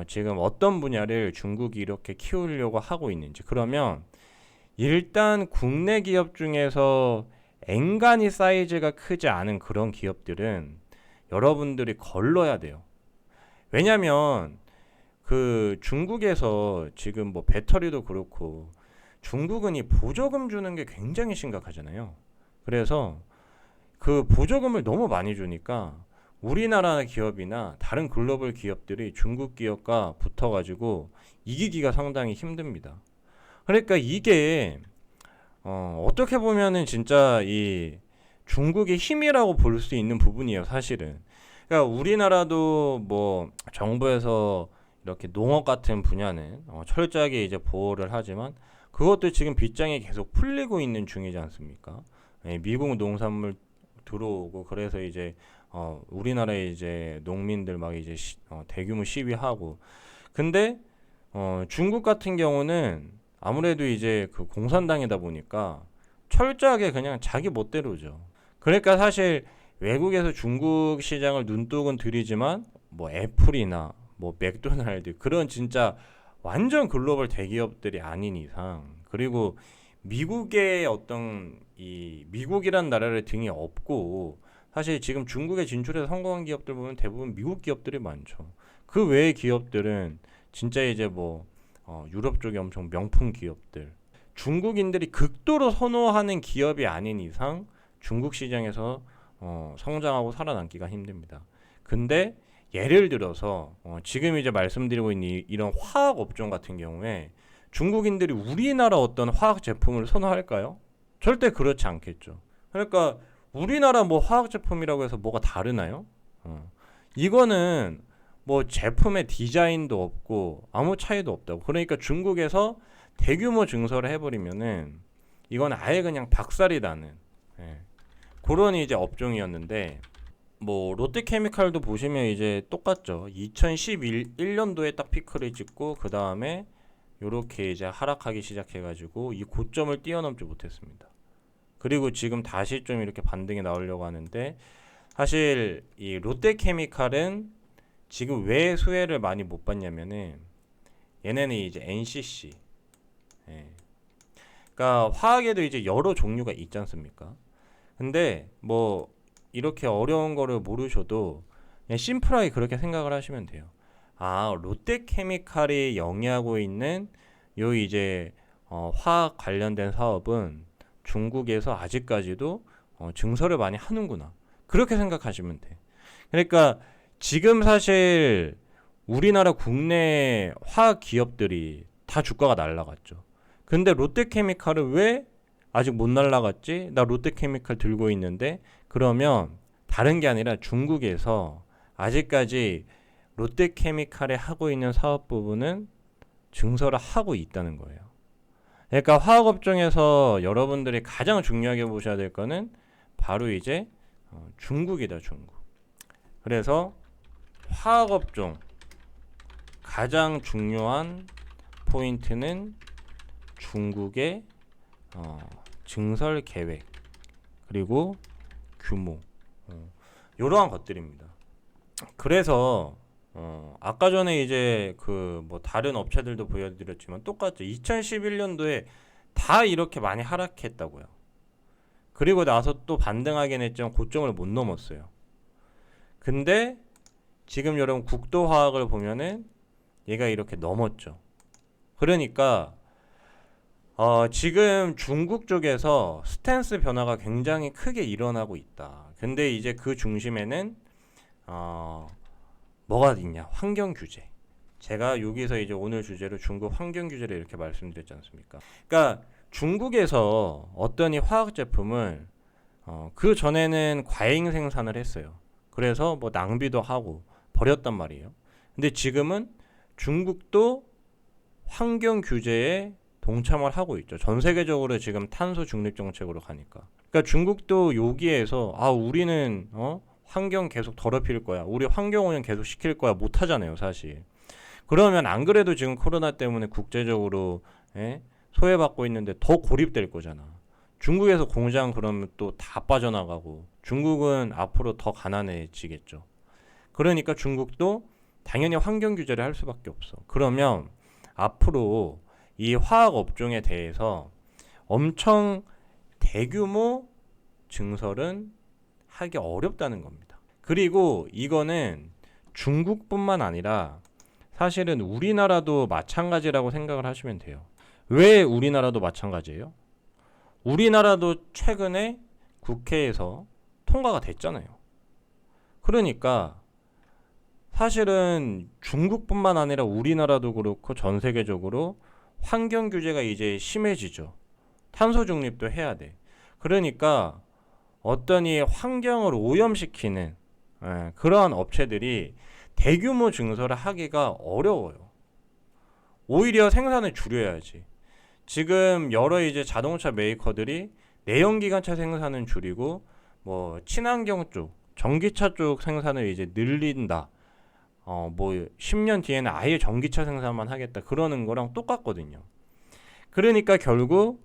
S1: 지금 어떤 분야를 중국이 이렇게 키우려고 하고 있는지. 그러면 일단 국내 기업 중에서 엔간히 사이즈가 크지 않은 그런 기업들은 여러분들이 걸러야 돼요. 왜냐면 그 중국에서 지금 뭐 배터리도 그렇고 중국은 이 보조금 주는 게 굉장히 심각하잖아요. 그래서 그 보조금을 너무 많이 주니까 우리나라 기업이나 다른 글로벌 기업들이 중국 기업과 붙어가지고 이기기가 상당히 힘듭니다. 그러니까 이게 어떻게 보면은 진짜 이 중국의 힘이라고 볼 수 있는 부분이에요, 사실은. 그러니까 우리나라도 뭐 정부에서 이렇게 농업 같은 분야는 철저하게 이제 보호를 하지만 그것도 지금 빗장이 계속 풀리고 있는 중이지 않습니까? 미국 농산물 들어오고 그래서 이제 우리나라에 이제 농민들 막 이제 대규모 시위하고. 근데 중국 같은 경우는 아무래도 이제 그 공산당이다 보니까 철저하게 그냥 자기 멋대로죠. 그러니까 사실 외국에서 중국 시장을 눈독은 들이지만 뭐 애플이나 뭐 맥도날드 그런 진짜 완전 글로벌 대기업들이 아닌 이상, 그리고 미국의 어떤 이 미국이란 나라를 등에 업고 사실 지금 중국에 진출해서 성공한 기업들 보면 대부분 미국 기업들이 많죠. 그 외의 기업들은 진짜 이제 뭐 유럽 쪽에 엄청 명품 기업들, 중국인들이 극도로 선호하는 기업이 아닌 이상 중국 시장에서 성장하고 살아남기가 힘듭니다. 근데 예를 들어서 지금 이제 말씀드리고 있는 이런 화학 업종 같은 경우에 중국인들이 우리나라 어떤 화학 제품을 선호할까요? 절대 그렇지 않겠죠. 그러니까 우리나라 뭐 화학 제품이라고 해서 뭐가 다르나요? 이거는 뭐 제품의 디자인도 없고 아무 차이도 없다고. 그러니까 중국에서 대규모 증설을 해버리면은 이건 아예 그냥 박살이 나는 그런 이제 업종이었는데, 뭐 롯데케미칼도 보시면 이제 똑같죠. 2011년도에 딱 피크를 찍고 그 다음에 요렇게 이제 하락하기 시작해가지고 이 고점을 뛰어넘지 못했습니다. 그리고 지금 다시 좀 이렇게 반등이 나오려고 하는데, 사실 이 롯데케미칼은 지금 왜 수혜를 많이 못 받냐면은 얘네는 이제 NCC, 그러니까 화학에도 이제 여러 종류가 있지 않습니까? 근데 뭐 이렇게 어려운 거를 모르셔도 그냥 심플하게 그렇게 생각을 하시면 돼요. 아, 롯데케미칼이 영위하고 있는 요 이제 화학 관련된 사업은 중국에서 아직까지도 증설을 많이 하는구나. 그렇게 생각하시면 돼. 그러니까 지금 사실 우리나라 국내 화학 기업들이 다 주가가 날라갔죠. 근데 롯데케미칼은 왜 아직 못 날라갔지? 나 롯데케미칼 들고 있는데. 그러면 다른 게 아니라 중국에서 아직까지 롯데케미칼에 하고 있는 사업 부분은 증설을 하고 있다는 거예요. 그러니까 화학업종에서 여러분들이 가장 중요하게 보셔야 될 거는 바로 이제 중국이다, 중국. 그래서 화학업종 가장 중요한 포인트는 중국의 증설 계획 그리고 규모, 이러한 것들입니다. 그래서 아까 전에 이제 그 뭐 다른 업체들도 보여드렸지만 똑같죠. 2011년도에 다 이렇게 많이 하락했다고요. 그리고 나서 또 반등하긴 했지만 고점을 못 넘었어요. 근데 지금 여러분 국도화학을 보면은 얘가 이렇게 넘었죠. 그러니까 지금 중국 쪽에서 스탠스 변화가 굉장히 크게 일어나고 있다. 근데 이제 그 중심에는 뭐가 있냐? 환경 규제. 제가 여기서 이제 오늘 주제로 중국 환경 규제를 이렇게 말씀드렸지 않습니까? 그러니까 중국에서 어떤 이 화학 제품을 그 전에는 과잉 생산을 했어요. 그래서 뭐 낭비도 하고 버렸단 말이에요. 근데 지금은 중국도 환경 규제에 동참을 하고 있죠. 전 세계적으로 지금 탄소 중립 정책으로 가니까. 그러니까 중국도 여기에서 우리는 환경 계속 더럽힐 거야. 우리 환경 오염 계속 시킬 거야. 못 하잖아요, 사실. 그러면 안 그래도 지금 코로나 때문에 국제적으로 소외받고 있는데 더 고립될 거잖아. 중국에서 공장 그러면 또 다 빠져나가고 중국은 앞으로 더 가난해지겠죠. 그러니까 중국도 당연히 환경 규제를 할 수밖에 없어. 그러면 앞으로 이 화학 업종에 대해서 엄청 대규모 증설은 하기 어렵다는 겁니다. 그리고 이거는 중국뿐만 아니라 사실은 우리나라도 마찬가지라고 생각을 하시면 돼요. 왜 우리나라도 마찬가지예요? 우리나라도 최근에 국회에서 통과가 됐잖아요. 그러니까 사실은 중국뿐만 아니라 우리나라도 그렇고 전 세계적으로 환경 규제가 이제 심해지죠. 탄소 중립도 해야 돼. 그러니까 어떤 이 환경을 오염시키는 그러한 업체들이 대규모 증설을 하기가 어려워요. 오히려 생산을 줄여야지. 지금 여러 이제 자동차 메이커들이 내연기관차 생산은 줄이고 뭐 친환경 쪽, 전기차 쪽 생산을 이제 늘린다. 뭐 10년 뒤에는 아예 전기차 생산만 하겠다. 그러는 거랑 똑같거든요. 그러니까 결국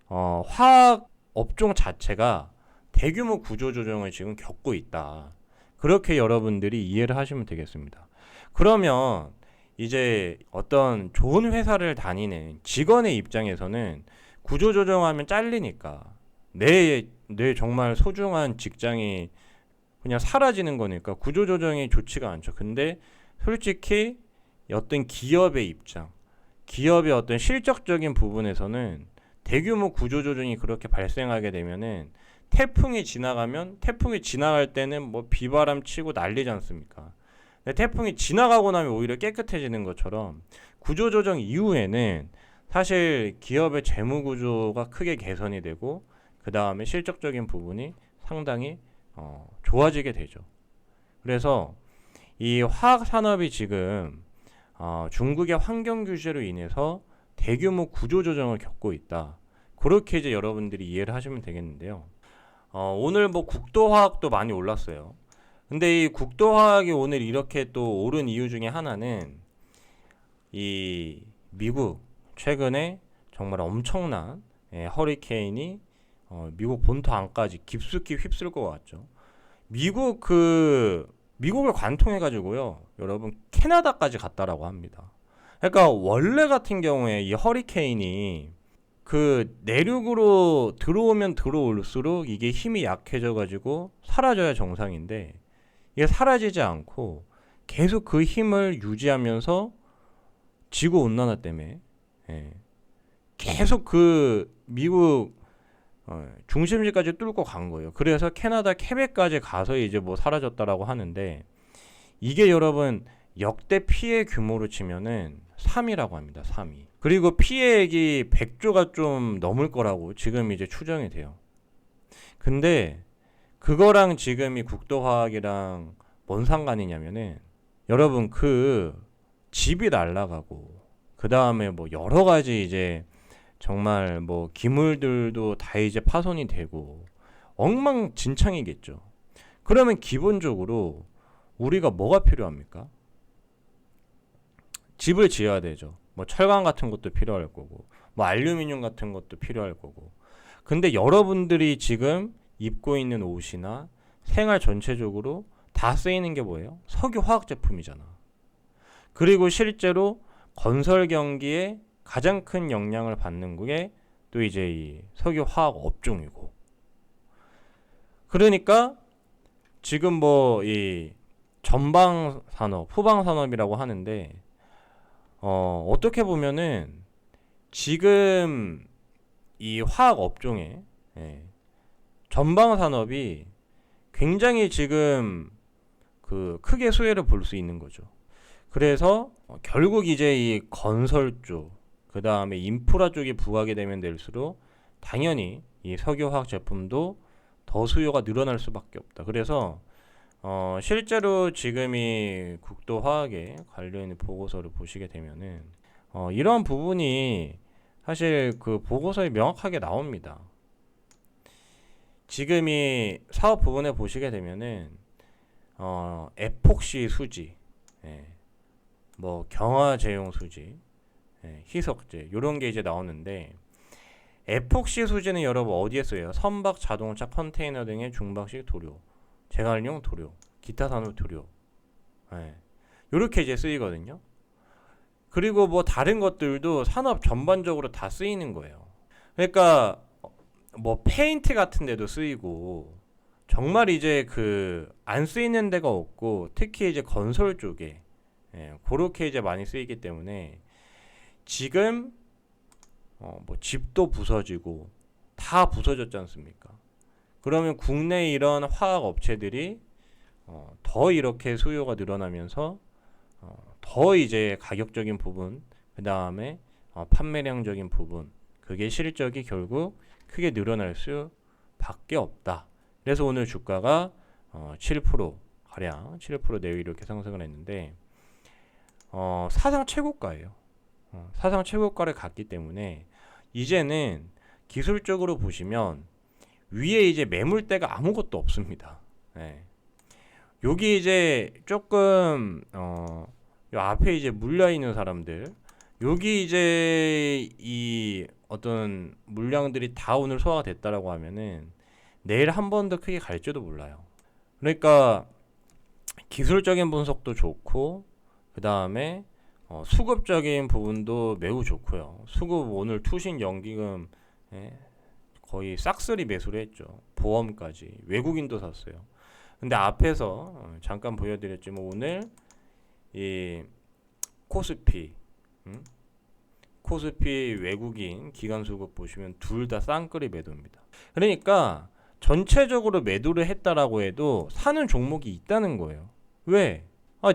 S1: 화학 업종 자체가 대규모 구조 조정을 지금 겪고 있다. 그렇게 여러분들이 이해를 하시면 되겠습니다. 그러면 이제 어떤 좋은 회사를 다니는 직원의 입장에서는 구조 조정하면 잘리니까 내 정말 소중한 직장이 그냥 사라지는 거니까 구조 조정이 좋지가 않죠. 근데 솔직히 어떤 기업의 입장, 기업의 어떤 실적적인 부분에서는 대규모 구조 조정이 그렇게 발생하게 되면은 태풍이 지나갈 때는 뭐 비바람 치고 난리지 않습니까? 근데 태풍이 지나가고 나면 오히려 깨끗해지는 것처럼 구조 조정 이후에는 사실 기업의 재무 구조가 크게 개선이 되고 그 다음에 실적적인 부분이 상당히 좋아지게 되죠. 그래서 이 화학 산업이 지금 중국의 환경 규제로 인해서 대규모 구조 조정을 겪고 있다. 그렇게 이제 여러분들이 이해를 하시면 되겠는데요. 오늘 뭐 국도화학도 많이 올랐어요. 근데 이 국도화학이 오늘 이렇게 또 오른 이유 중에 하나는 이 미국 최근에 정말 엄청난 허리케인이 미국 본토 안까지 깊숙이 휩쓸고 왔죠. 미국을 관통해 가지고요, 여러분 캐나다까지 갔다라고 합니다. 그러니까 원래 같은 경우에 이 허리케인이 그 내륙으로 들어오면 들어올수록 이게 힘이 약해져 가지고 사라져야 정상인데 이게 사라지지 않고 계속 그 힘을 유지하면서 지구 온난화 때문에 계속 그 미국 중심지까지 뚫고 간 거예요. 그래서 캐나다 케벡까지 가서 이제 뭐 사라졌다라고 하는데 이게 여러분 역대 피해 규모로 치면은 3위라고 합니다. 3위. 그리고 피해액이 100조가 좀 넘을 거라고 지금 이제 추정이 돼요. 근데 그거랑 지금 이 국도화학이랑 뭔 상관이냐면은 여러분 그 집이 날아가고 그 다음에 뭐 여러 가지 이제 정말 뭐 기물들도 다 이제 파손이 되고 엉망진창이겠죠. 그러면 기본적으로 우리가 뭐가 필요합니까? 집을 지어야 되죠. 뭐 철강 같은 것도 필요할 거고 뭐 알루미늄 같은 것도 필요할 거고. 근데 여러분들이 지금 입고 있는 옷이나 생활 전체적으로 다 쓰이는 게 뭐예요? 석유 화학 제품이잖아. 그리고 실제로 건설 경기에 가장 큰 영향을 받는 게 또 이제 이 석유 화학 업종이고. 그러니까 지금 뭐 이 전방 산업, 후방 산업이라고 하는데 어떻게 보면은 지금 이 화학 업종에 전방 산업이 굉장히 지금 그 크게 수혜를 볼 수 있는 거죠. 그래서 결국 이제 이 건설 쪽, 그 다음에 인프라 쪽이 부각이 되면 될수록 당연히 이 석유화학 제품도 더 수요가 늘어날 수밖에 없다. 그래서 실제로 지금 이 국도화학에 관련된 보고서를 보시게 되면은 이런 부분이 사실 그 보고서에 명확하게 나옵니다. 지금 이 사업 부분에 보시게 되면은 에폭시 수지, 뭐 경화제용 수지, 희석제 이런 게 이제 나오는데 에폭시 수지는 여러분 어디에 쓰여요? 선박, 자동차, 컨테이너 등의 중박식 도료, 재활용 도료, 기타 산업 도료, 이렇게 이제 쓰이거든요. 그리고 뭐 다른 것들도 산업 전반적으로 다 쓰이는 거예요. 그러니까 뭐 페인트 같은 데도 쓰이고 정말 이제 그 안 쓰이는 데가 없고 특히 이제 건설 쪽에 그렇게 이제 많이 쓰이기 때문에 지금 뭐 집도 부서지고 다 부서졌지 않습니까? 그러면 국내 이런 화학 업체들이 더 이렇게 수요가 늘어나면서 더 이제 가격적인 부분, 그 다음에 판매량적인 부분, 그게 실적이 결국 크게 늘어날 수밖에 없다. 그래서 오늘 주가가 7% 가량 7% 내외 이렇게 상승을 했는데 사상 최고가예요. 사상 최고가를 갔기 때문에 이제는 기술적으로 보시면 위에 이제 매물대가 아무것도 없습니다. 여기 이제 조금 요 앞에 이제 물려 있는 사람들, 여기 이제 이 어떤 물량들이 다 오늘 소화가 됐다라고 하면은 내일 한 번 더 크게 갈지도 몰라요. 그러니까 기술적인 분석도 좋고 그 다음에 수급적인 부분도 매우 좋고요. 수급 오늘 투신 연기금 거의 싹쓸이 매수를 했죠. 보험까지 외국인도 샀어요. 근데 앞에서 잠깐 보여드렸지만 오늘 이 코스피 코스피 외국인 기관 수급 보시면 둘 다 쌍끌이 매도입니다. 그러니까 전체적으로 매도를 했다라고 해도 사는 종목이 있다는 거예요. 왜?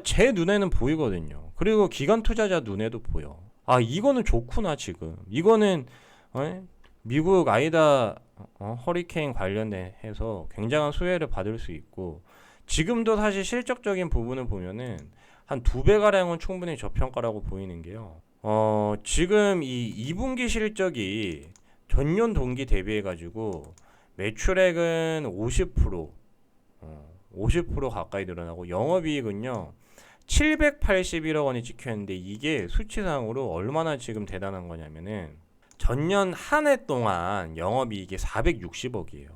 S1: 제 눈에는 보이거든요. 그리고 기관 투자자 눈에도 보여. 이거는 좋구나 지금. 이거는 미국 아이다 허리케인 관련해서 굉장한 수혜를 받을 수 있고 지금도 사실 실적적인 부분을 보면은 한 2배 가량은 충분히 저평가라고 보이는 게요. 지금 이 2분기 실적이 전년 동기 대비해 가지고 매출액은 50% 가까이 늘어나고 영업이익은요 781억 원이 찍혀있는데 이게 수치상으로 얼마나 지금 대단한 거냐면은 전년 한 해 동안 영업이익이 460억이에요.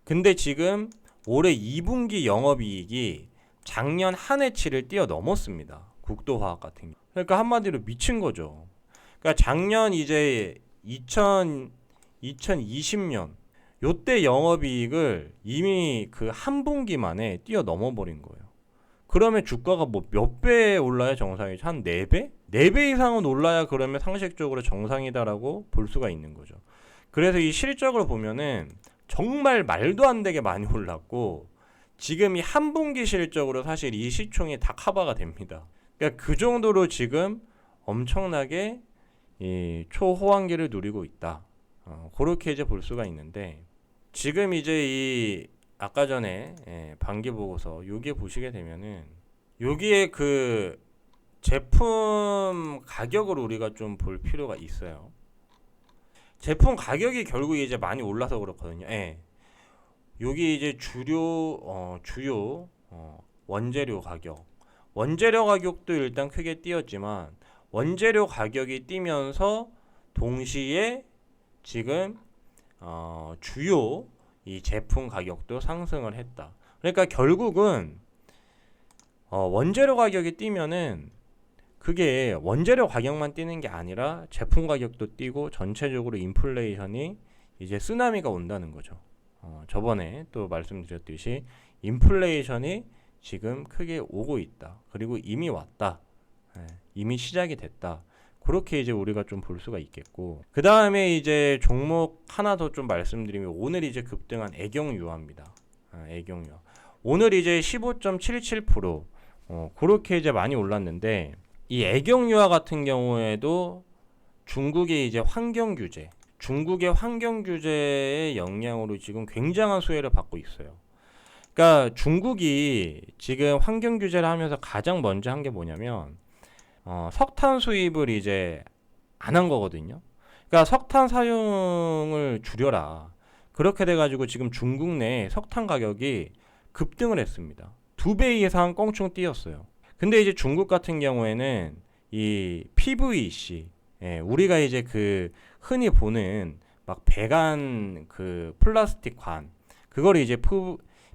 S1: 근데 지금 올해 2분기 영업이익이 작년 한 해치를 뛰어넘었습니다. 국도화학 같은 경우. 그러니까 한마디로 미친 거죠. 그러니까 작년 이제 2020년 요때 영업이익을 이미 그 한 분기 만에 뛰어넘어 버린 거예요. 그러면 주가가 뭐 몇 배 올라야 정상이죠? 한 4배? 4배 이상은 올라야 그러면 상식적으로 정상이다라고 볼 수가 있는 거죠. 그래서 이 실적을 보면은 정말 말도 안 되게 많이 올랐고 지금 이 한 분기 실적으로 사실 이 시총이 다 커버가 됩니다. 그러니까 그 정도로 지금 엄청나게 이 초호황기를 누리고 있다. 그렇게 이제 볼 수가 있는데 지금 이제 이 아까 전에 반기 보고서 여기에 보시게 되면은 여기에 그 제품 가격을 우리가 좀 볼 필요가 있어요. 제품 가격이 결국 이제 많이 올라서 그렇거든요. 여기 이제 주요 원재료 가격. 원재료 가격도 일단 크게 뛰었지만 원재료 가격이 뛰면서 동시에 지금 주요 이 제품 가격도 상승을 했다. 그러니까 결국은 원재료 가격이 뛰면은 그게 원재료 가격만 뛰는 게 아니라 제품 가격도 뛰고 전체적으로 인플레이션이 이제 쓰나미가 온다는 거죠. 저번에 또 말씀드렸듯이 인플레이션이 지금 크게 오고 있다. 그리고 이미 왔다. 이미 시작이 됐다. 그렇게 이제 우리가 좀 볼 수가 있겠고, 그 다음에 이제 종목 하나 더 좀 말씀드리면, 오늘 이제 급등한 애경유화입니다. 애경유화. 오늘 이제 15.77%, 그렇게 이제 많이 올랐는데, 이 애경유화 같은 경우에도 중국의 이제 환경 규제, 중국의 환경 규제의 영향으로 지금 굉장한 수혜를 받고 있어요. 그러니까 중국이 지금 환경 규제를 하면서 가장 먼저 한 게 뭐냐면, 석탄 수입을 이제 안 한 거거든요. 그러니까 석탄 사용을 줄여라. 그렇게 돼가지고 지금 중국 내 석탄 가격이 급등을 했습니다. 2배 이상 껑충 뛰었어요. 근데 이제 중국 같은 경우에는 이 PVC, 우리가 이제 그 흔히 보는 막 배관 그 플라스틱 관, 그거를 이제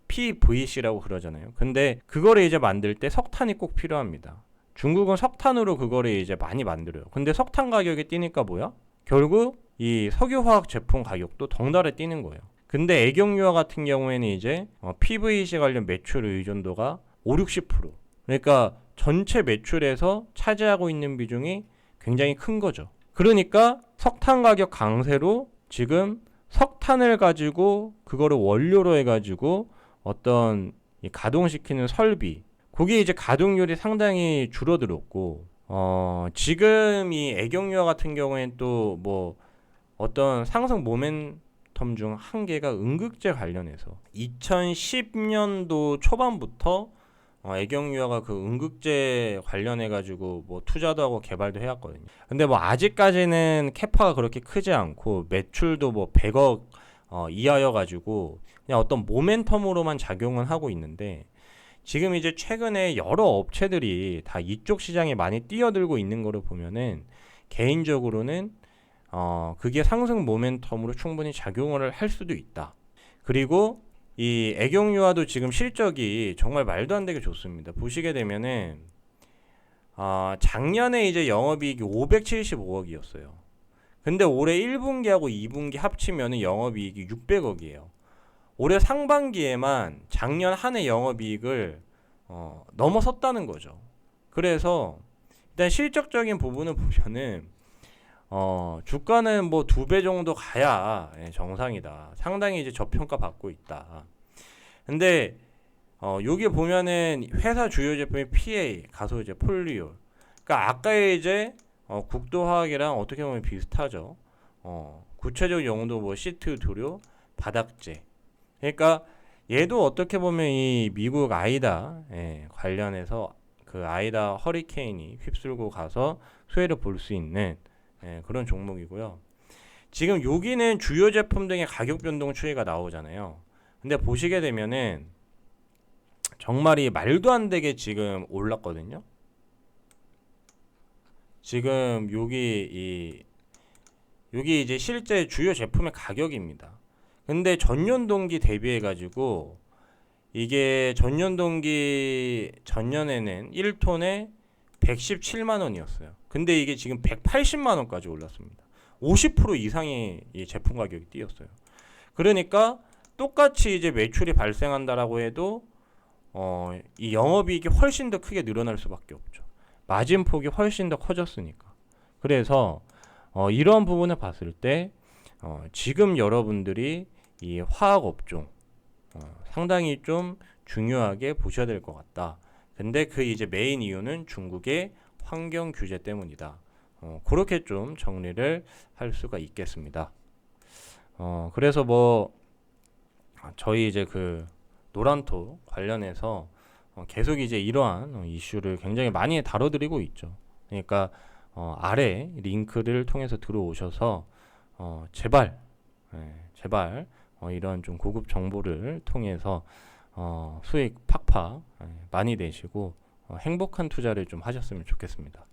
S1: PVC라고 그러잖아요. 근데 그거를 이제 만들 때 석탄이 꼭 필요합니다. 중국은 석탄으로 그거를 이제 많이 만들어요. 근데 석탄 가격이 뛰니까 뭐야? 결국 이 석유화학 제품 가격도 덩달아 뛰는 거예요. 근데 애경유화 같은 경우에는 이제 PVC 관련 매출 의존도가 5-60%. 그러니까 전체 매출에서 차지하고 있는 비중이 굉장히 큰 거죠. 그러니까 석탄 가격 강세로 지금 석탄을 가지고 그거를 원료로 해가지고 어떤 가동시키는 설비, 그게 이제 가동률이 상당히 줄어들었고, 지금 이 애경유화 같은 경우에는 또 뭐 어떤 상승 모멘텀 중 한 개가 음극재 관련해서 2010년도 초반부터 애경유화가 그 음극재 관련해 가지고 뭐 투자도 하고 개발도 해왔거든요. 근데 뭐 아직까지는 캐파가 그렇게 크지 않고 매출도 뭐 100억 이하여 가지고 그냥 어떤 모멘텀으로만 작용은 하고 있는데, 지금 이제 최근에 여러 업체들이 다 이쪽 시장에 많이 뛰어들고 있는 거를 보면은 개인적으로는 그게 상승 모멘텀으로 충분히 작용을 할 수도 있다. 그리고 이 애경유화도 지금 실적이 정말 말도 안 되게 좋습니다. 보시게 되면은 작년에 이제 영업이익이 575억이었어요. 근데 올해 1분기하고 2분기 합치면은 영업이익이 600억이에요. 올해 상반기에만 작년 한 해 영업이익을 넘어섰다는 거죠. 그래서 일단 실적적인 부분을 보면은 주가는 뭐 2배 정도 가야 정상이다. 상당히 이제 저평가 받고 있다. 근데 여기 보면은 회사 주요 제품이 PA, 가소제, 폴리올. 그러니까 아까의 이제 국도화학이랑 어떻게 보면 비슷하죠. 구체적 용도 뭐 시트, 도료, 바닥재. 그러니까 얘도 어떻게 보면 이 미국 아이다 관련해서 그 아이다 허리케인이 휩쓸고 가서 수혜를 볼 수 있는 그런 종목이고요. 지금 여기는 주요 제품 등의 가격 변동 추이가 나오잖아요. 근데 보시게 되면은 정말 이 말도 안 되게 지금 올랐거든요. 지금 여기 이제 실제 주요 제품의 가격입니다. 근데 전년 동기 대비해 가지고 이게 전년 동기 전년에는 1톤에 117만 원이었어요. 근데 이게 지금 180만 원까지 올랐습니다. 50% 이상의 이 제품 가격이 뛰었어요. 그러니까 똑같이 이제 매출이 발생한다라고 해도 이 영업이익이 훨씬 더 크게 늘어날 수밖에 없죠. 마진폭이 훨씬 더 커졌으니까. 그래서 이런 부분을 봤을 때 지금 여러분들이 이 화학 업종 상당히 좀 중요하게 보셔야 될 것 같다. 근데 그 이제 메인 이유는 중국의 환경 규제 때문이다. 그렇게 좀 정리를 할 수가 있겠습니다. 그래서 뭐 저희 이제 그 노란토 관련해서 계속 이제 이러한 이슈를 굉장히 많이 다뤄드리고 있죠. 그러니까 아래 링크를 통해서 들어오셔서 제발 이런 좀 고급 정보를 통해서 수익 팍팍 많이 내시고 행복한 투자를 좀 하셨으면 좋겠습니다.